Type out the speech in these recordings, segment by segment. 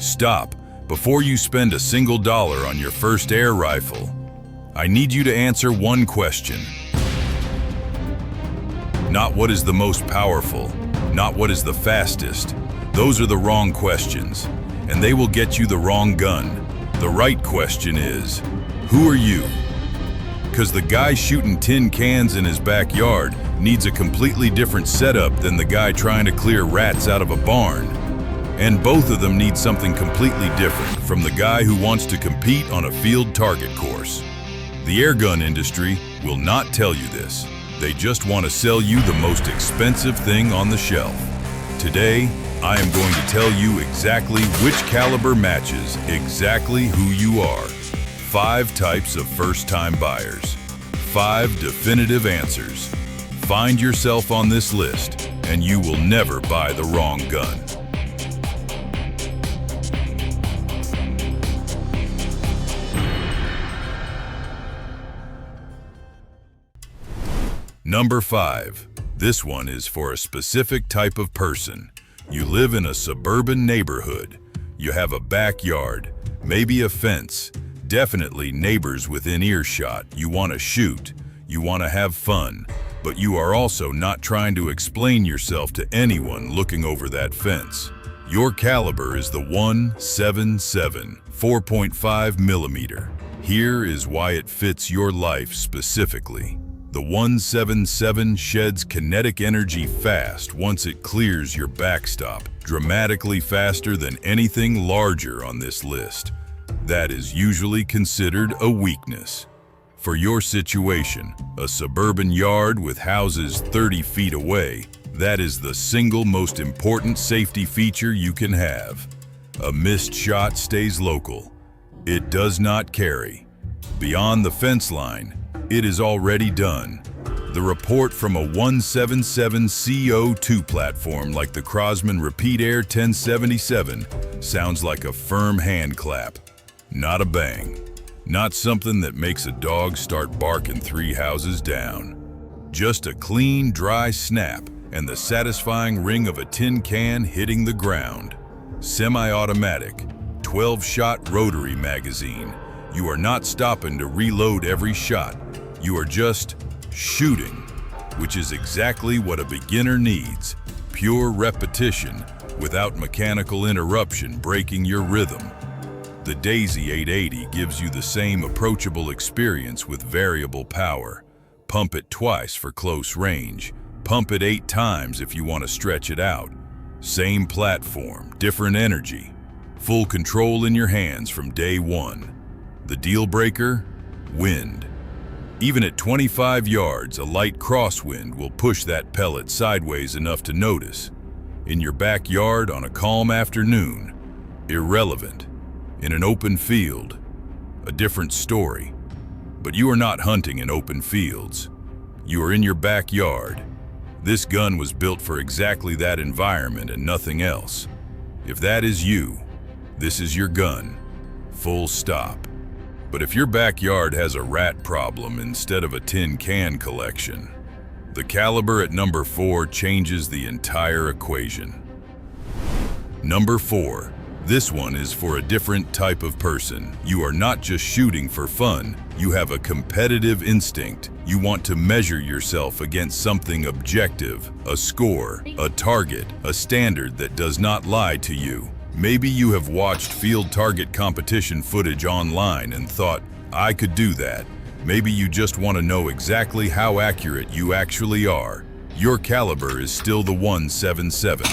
Stop before you spend a single dollar on your first air rifle. I need you to answer one question. Not what is the most powerful, not what is the fastest. Those are the wrong questions, and they will get you the wrong gun. The right question is, who are you? Because the guy shooting tin cans in his backyard needs a completely different setup than the guy trying to clear rats out of a barn. And both of them need something completely different from the guy who wants to compete on a field target course. The airgun industry will not tell you this. They just want to sell you the most expensive thing on the shelf. Today, I am going to tell you exactly which caliber matches exactly who you are. 5 types of first-time buyers. 5 definitive answers. Find yourself on this list, and you will never buy the wrong gun. Number 5. This one is for a specific type of person. You live in a suburban neighborhood. You have a backyard, maybe a fence, definitely neighbors within earshot. You want to shoot, you want to have fun, but you are also not trying to explain yourself to anyone looking over that fence. Your caliber is the 177 4.5 millimeter. Here is why it fits your life specifically. The 177 sheds kinetic energy fast once it clears your backstop, dramatically faster than anything larger on this list. That is usually considered a weakness. For your situation, a suburban yard with houses 30 feet away, that is the single most important safety feature you can have. A missed shot stays local. It does not carry. Beyond the fence line, it is already done. The report from a 177 CO2 platform like the Crosman Repeat Air 1077 sounds like a firm hand clap, not a bang. Not something that makes a dog start barking 3 houses down. Just a clean, dry snap and the satisfying ring of a tin can hitting the ground. Semi-automatic, 12-shot rotary magazine. You are not stopping to reload every shot. You are just shooting, which is exactly what a beginner needs. Pure repetition without mechanical interruption breaking your rhythm. The Daisy 880 gives you the same approachable experience with variable power. Pump it twice for close range. Pump it 8 times if you want to stretch it out. Same platform, different energy. Full control in your hands from day one. The deal breaker? Wind. Even at 25 yards, a light crosswind will push that pellet sideways enough to notice. In your backyard on a calm afternoon, irrelevant. In an open field, a different story. But you are not hunting in open fields. You are in your backyard. This gun was built for exactly that environment and nothing else. If that is you, this is your gun. Full stop. But if your backyard has a rat problem instead of a tin can collection, the caliber at number 4 changes the entire equation. Number 4. This one is for a different type of person. You are not just shooting for fun. You have a competitive instinct. You want to measure yourself against something objective, a score, a target, a standard that does not lie to you. Maybe you have watched field target competition footage online and thought, I could do that. Maybe you just want to know exactly how accurate you actually are. Your caliber is still the 177,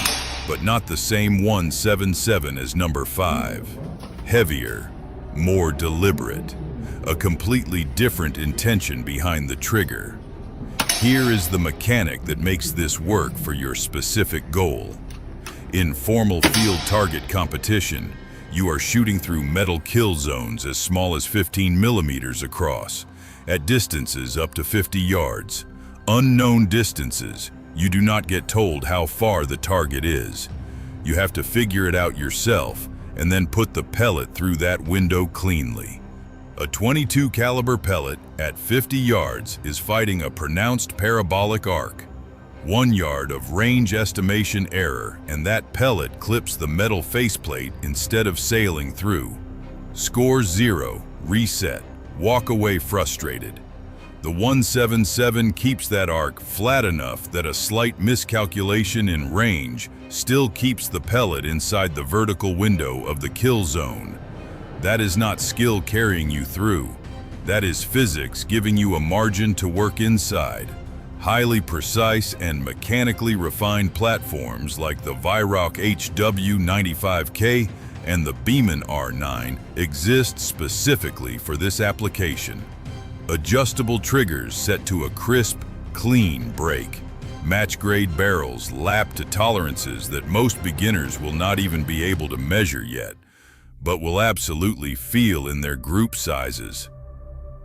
but not the same 177 as number 5. Heavier, more deliberate, a completely different intention behind the trigger. Here is the mechanic that makes this work for your specific goal. In formal field target competition, you are shooting through metal kill zones as small as 15 millimeters across, at distances up to 50 yards. Unknown distances, you do not get told how far the target is. You have to figure it out yourself and then put the pellet through that window cleanly. A .22 caliber pellet at 50 yards is fighting a pronounced parabolic arc. 1 yard of range estimation error, and that pellet clips the metal faceplate instead of sailing through. Score 0, reset, walk away frustrated. The 177 keeps that arc flat enough that a slight miscalculation in range still keeps the pellet inside the vertical window of the kill zone. That is not skill carrying you through. That is physics giving you a margin to work inside. Highly precise and mechanically refined platforms like the Vyrock HW95K and the Beeman R9 exist specifically for this application. Adjustable triggers set to a crisp, clean break. Match-grade barrels lapped to tolerances that most beginners will not even be able to measure yet, but will absolutely feel in their group sizes.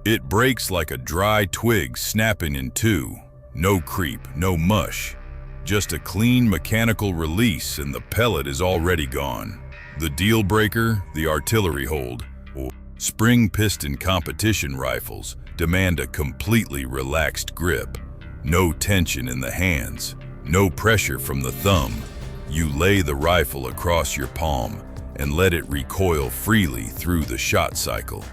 It breaks like a dry twig snapping in two. No creep, no mush. Just a clean mechanical release and the pellet is already gone. The deal breaker, the artillery hold, or spring piston competition rifles demand a completely relaxed grip. No tension in the hands, no pressure from the thumb. You lay the rifle across your palm and let it recoil freely through the shot cycle.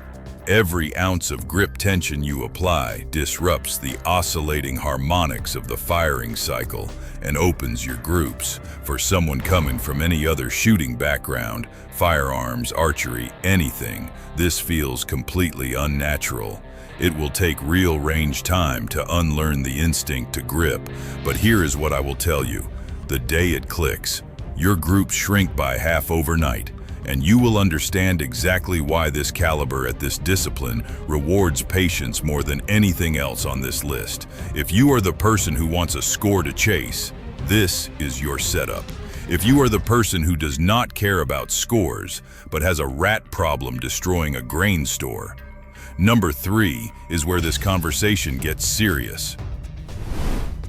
Every ounce of grip tension you apply disrupts the oscillating harmonics of the firing cycle and opens your groups. For someone coming from any other shooting background, firearms, archery, anything, this feels completely unnatural. It will take real range time to unlearn the instinct to grip, but here is what I will tell you. The day it clicks, your groups shrink by half overnight, and you will understand exactly why this caliber at this discipline rewards patience more than anything else on this list. If you are the person who wants a score to chase, this is your setup. If you are the person who does not care about scores, but has a rat problem destroying a grain store, Number 3 is where this conversation gets serious.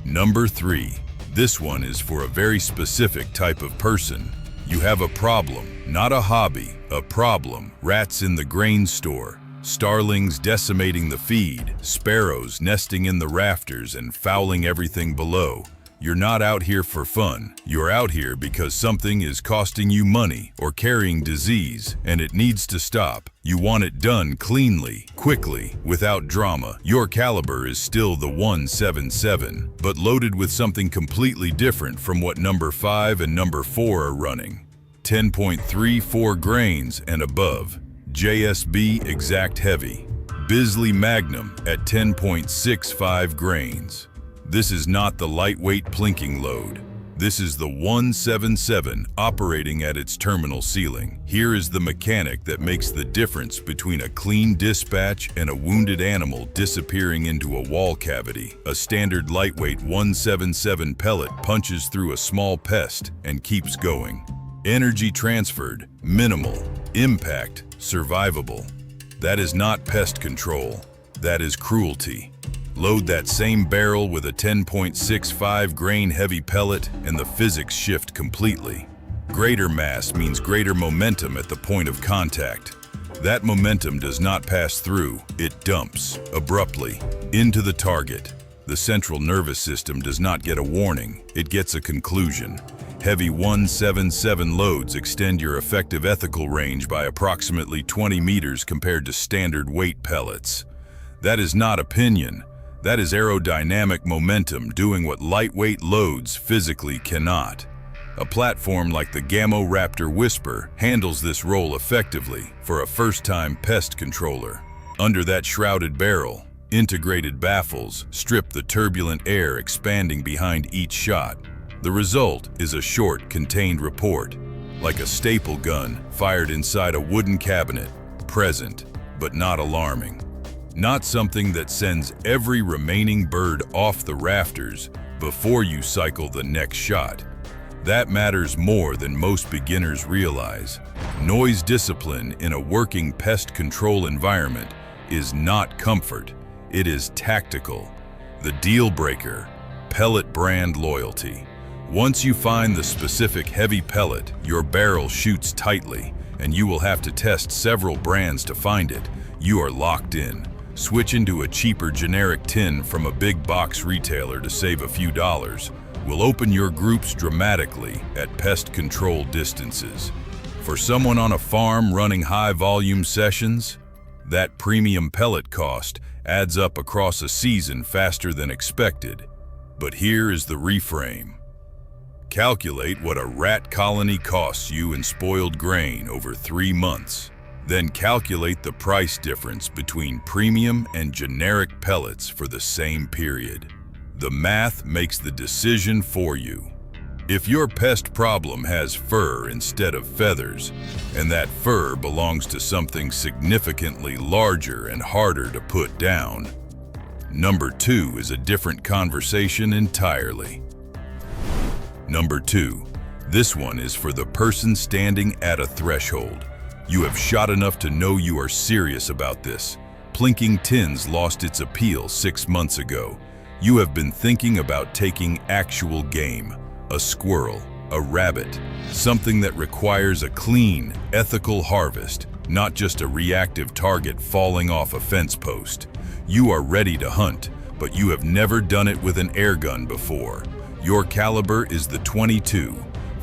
Number 3. This one is for a very specific type of person. You have a problem, not a hobby, a problem. Rats in the grain store, starlings decimating the feed, sparrows nesting in the rafters and fouling everything below. You're not out here for fun. You're out here because something is costing you money or carrying disease, and it needs to stop. You want it done cleanly, quickly, without drama. Your caliber is still the 177, but loaded with something completely different from what number 5 and number 4 are running. 10.34 grains and above. JSB Exact Heavy. Bisley Magnum at 10.65 grains. This is not the lightweight plinking load. This is the 177 operating at its terminal ceiling. Here is the mechanic that makes the difference between a clean dispatch and a wounded animal disappearing into a wall cavity. A standard lightweight 177 pellet punches through a small pest and keeps going. Energy transferred, minimal. Impact, survivable. That is not pest control. That is cruelty. Load that same barrel with a 10.65 grain heavy pellet and the physics shift completely. Greater mass means greater momentum at the point of contact. That momentum does not pass through, it dumps, abruptly, into the target. The central nervous system does not get a warning, it gets a conclusion. Heavy 177 loads extend your effective ethical range by approximately 20 meters compared to standard weight pellets. That is not opinion. That is aerodynamic momentum doing what lightweight loads physically cannot. A platform like the Gammo Raptor Whisper handles this role effectively for a first-time pest controller. Under that shrouded barrel, integrated baffles strip the turbulent air expanding behind each shot. The result is a short, contained report, like a staple gun fired inside a wooden cabinet, present, but not alarming. Not something that sends every remaining bird off the rafters before you cycle the next shot. That matters more than most beginners realize. Noise discipline in a working pest control environment is not comfort, it is tactical. The deal breaker, pellet brand loyalty. Once you find the specific heavy pellet, your barrel shoots tightly, and you will have to test several brands to find it. You are locked in. Switch into a cheaper generic tin from a big box retailer to save a few dollars. will open your groups dramatically at pest control distances. For someone on a farm running high-volume sessions, that premium pellet cost adds up across a season faster than expected. But here is the reframe. Calculate what a rat colony costs you in spoiled grain over 3 months. Then calculate the price difference between premium and generic pellets for the same period. The math makes the decision for you. If your pest problem has fur instead of feathers, and that fur belongs to something significantly larger and harder to put down, number 2 is a different conversation entirely. Number 2, this one is for the person standing at a threshold. You have shot enough to know you are serious about this. Plinking tins lost its appeal 6 months ago. You have been thinking about taking actual game. A squirrel, a rabbit, something that requires a clean, ethical harvest, not just a reactive target falling off a fence post. You are ready to hunt, but you have never done it with an airgun before. Your caliber is the .22,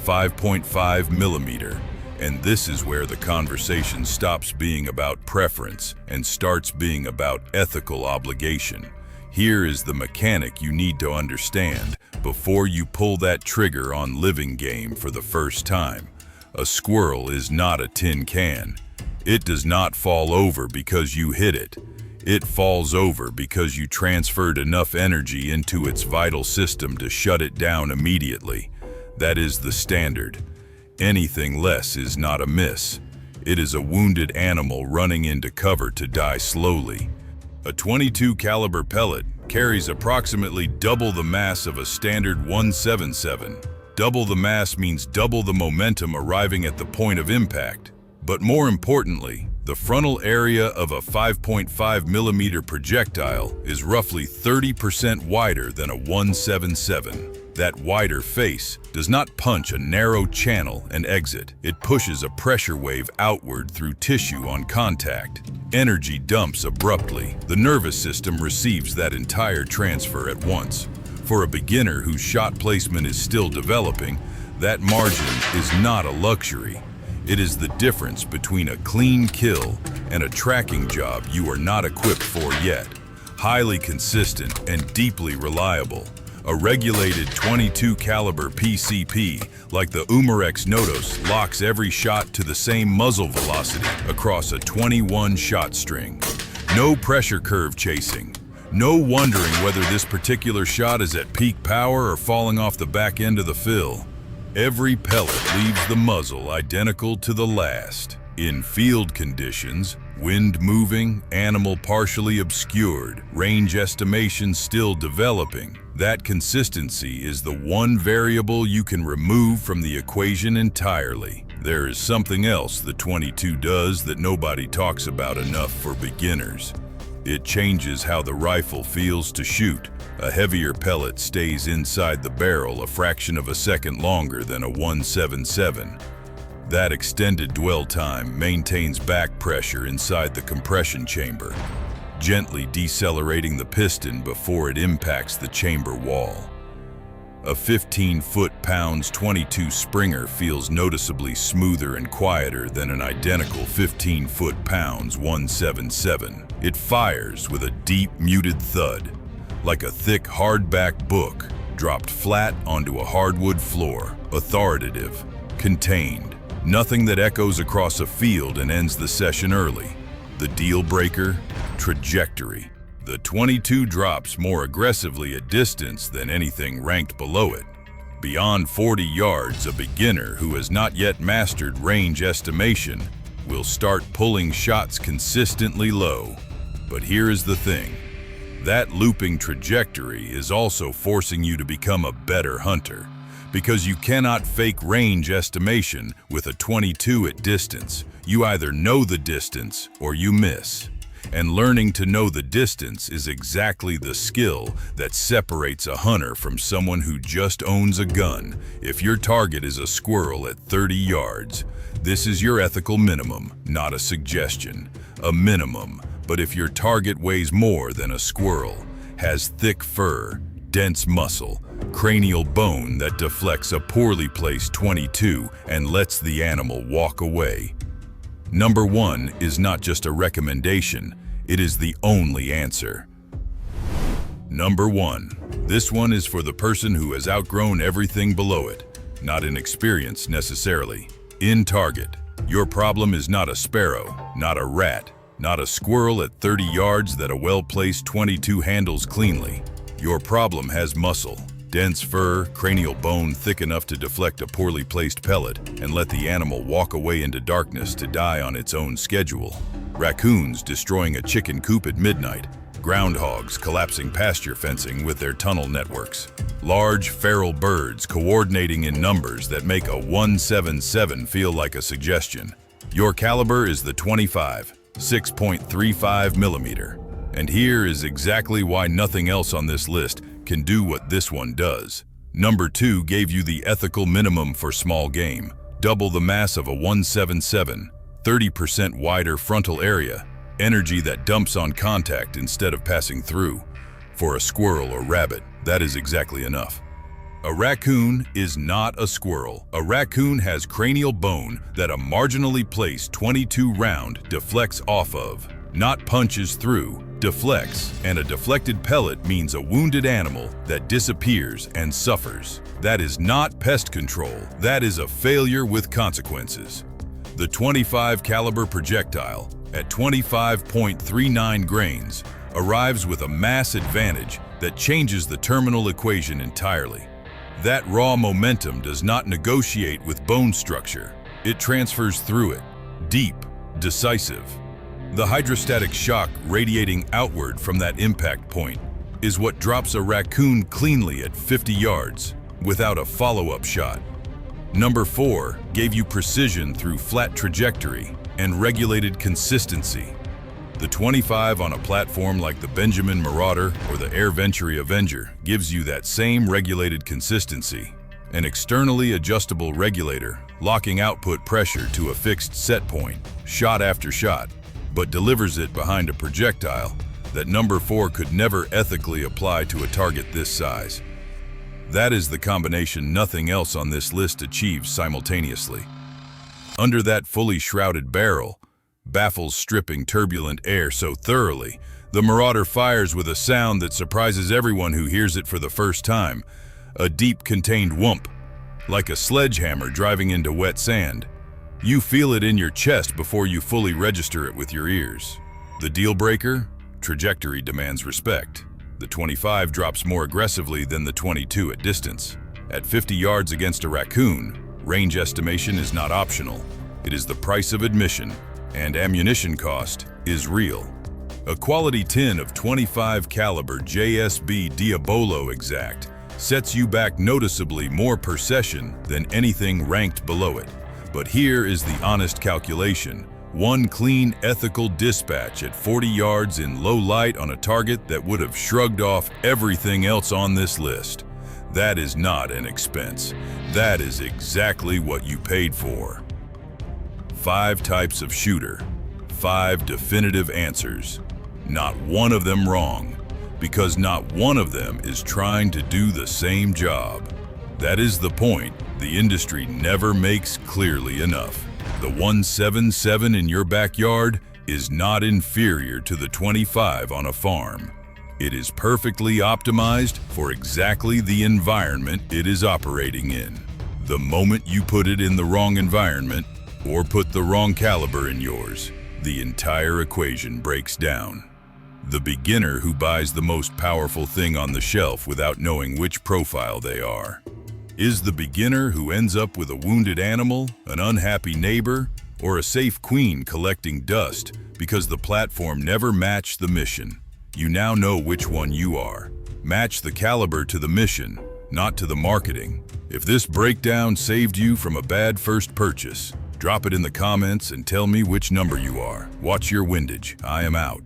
5.5 millimeter, and this is where the conversation stops being about preference and starts being about ethical obligation. Here is the mechanic you need to understand before you pull that trigger on living game for the first time. A squirrel is not a tin can. It does not fall over because you hit it. It falls over because you transferred enough energy into its vital system to shut it down immediately. That is the standard. Anything less is not a miss. It is a wounded animal running into cover to die slowly. A .22 caliber pellet carries approximately double the mass of a standard .177. Double the mass means double the momentum arriving at the point of impact. But more importantly, the frontal area of a 5.5 millimeter projectile is roughly 30% wider than a .177. That wider face does not punch a narrow channel and exit. It pushes a pressure wave outward through tissue on contact. Energy dumps abruptly. The nervous system receives that entire transfer at once. For a beginner whose shot placement is still developing, that margin is not a luxury. It is the difference between a clean kill and a tracking job you are not equipped for yet. Highly consistent and deeply reliable. A regulated .22 caliber PCP like the Umarex Notos locks every shot to the same muzzle velocity across a 21 shot string. No pressure curve chasing. No wondering whether this particular shot is at peak power or falling off the back end of the fill. Every pellet leaves the muzzle identical to the last. In field conditions, wind moving, animal partially obscured, range estimation still developing, that consistency is the one variable you can remove from the equation entirely. There is something else the .22 does that nobody talks about enough for beginners. It changes how the rifle feels to shoot. A heavier pellet stays inside the barrel a fraction of a second longer than a .177. That extended dwell time maintains back pressure inside the compression chamber, gently decelerating the piston before it impacts the chamber wall. A 15 foot-pounds .22 Springer feels noticeably smoother and quieter than an identical 15 foot-pounds .177. It fires with a deep, muted thud, like a thick, hardback book dropped flat onto a hardwood floor. Authoritative, contained. Nothing that echoes across a field and ends the session early. The deal breaker, trajectory. The .22 drops more aggressively at distance than anything ranked below it. Beyond 40 yards, a beginner who has not yet mastered range estimation will start pulling shots consistently low. But here is the thing. That looping trajectory is also forcing you to become a better hunter, because you cannot fake range estimation with a .22 at distance. You either know the distance or you miss. And learning to know the distance is exactly the skill that separates a hunter from someone who just owns a gun. If your target is a squirrel at 30 yards, this is your ethical minimum, not a suggestion. A minimum. But if your target weighs more than a squirrel, has thick fur, dense muscle, cranial bone that deflects a poorly placed 22 and lets the animal walk away. Number 1 is not just a recommendation, it is the only answer. Number 1. This one is for the person who has outgrown everything below it, not inexperience necessarily. In target, your problem is not a sparrow, not a rat, not a squirrel at 30 yards that a well-placed 22 handles cleanly. Your problem has muscle, dense fur, cranial bone thick enough to deflect a poorly placed pellet and let the animal walk away into darkness to die on its own schedule. Raccoons destroying a chicken coop at midnight. Groundhogs collapsing pasture fencing with their tunnel networks. Large feral birds coordinating in numbers that make a 177 feel like a suggestion. Your caliber is the 25, 6.35 millimeter. And here is exactly why nothing else on this list can do what this one does. Number 2 gave you the ethical minimum for small game. Double the mass of a 177, 30% wider frontal area, energy that dumps on contact instead of passing through. For a squirrel or rabbit, that is exactly enough. A raccoon is not a squirrel. A raccoon has cranial bone that a marginally placed 22 round deflects off of, not punches through, deflects, and a deflected pellet means a wounded animal that disappears and suffers. That is not pest control. That is a failure with consequences. The 25 caliber projectile at 25.39 grains arrives with a mass advantage that changes the terminal equation entirely. That raw momentum does not negotiate with bone structure. It transfers through it, deep, decisive. The hydrostatic shock radiating outward from that impact point is what drops a raccoon cleanly at 50 yards without a follow-up shot. Number 4 gave you precision through flat trajectory and regulated consistency. The 25 on a platform like the Benjamin Marauder or the Air Venturi Avenger gives you that same regulated consistency. An externally adjustable regulator, locking output pressure to a fixed set point, shot after shot, but delivers it behind a projectile that number 4 could never ethically apply to a target this size. That is the combination nothing else on this list achieves simultaneously. Under that fully shrouded barrel, baffles stripping turbulent air so thoroughly, the Marauder fires with a sound that surprises everyone who hears it for the first time, a deep contained whump, like a sledgehammer driving into wet sand. You feel it in your chest before you fully register it with your ears. The deal breaker? Trajectory demands respect. The 25 drops more aggressively than the 22 at distance. At 50 yards against a raccoon, range estimation is not optional. It is the price of admission, and ammunition cost is real. A quality tin of 25 caliber JSB Diabolo Exact sets you back noticeably more per session than anything ranked below it. But here is the honest calculation. One clean, ethical dispatch at 40 yards in low light on a target that would have shrugged off everything else on this list. That is not an expense. That is exactly what you paid for. 5 types of shooter. 5 definitive answers. Not one of them wrong, because not one of them is trying to do the same job. That is the point the industry never makes clearly enough. The 177 in your backyard is not inferior to the 25 on a farm. It is perfectly optimized for exactly the environment it is operating in. The moment you put it in the wrong environment or put the wrong caliber in yours, the entire equation breaks down. The beginner who buys the most powerful thing on the shelf without knowing which profile they are is the beginner who ends up with a wounded animal, an unhappy neighbor, or a safe queen collecting dust because the platform never matched the mission. You now know which one you are. Match the caliber to the mission, not to the marketing. If this breakdown saved you from a bad first purchase, drop it in the comments and tell me which number you are. Watch your windage. I am out.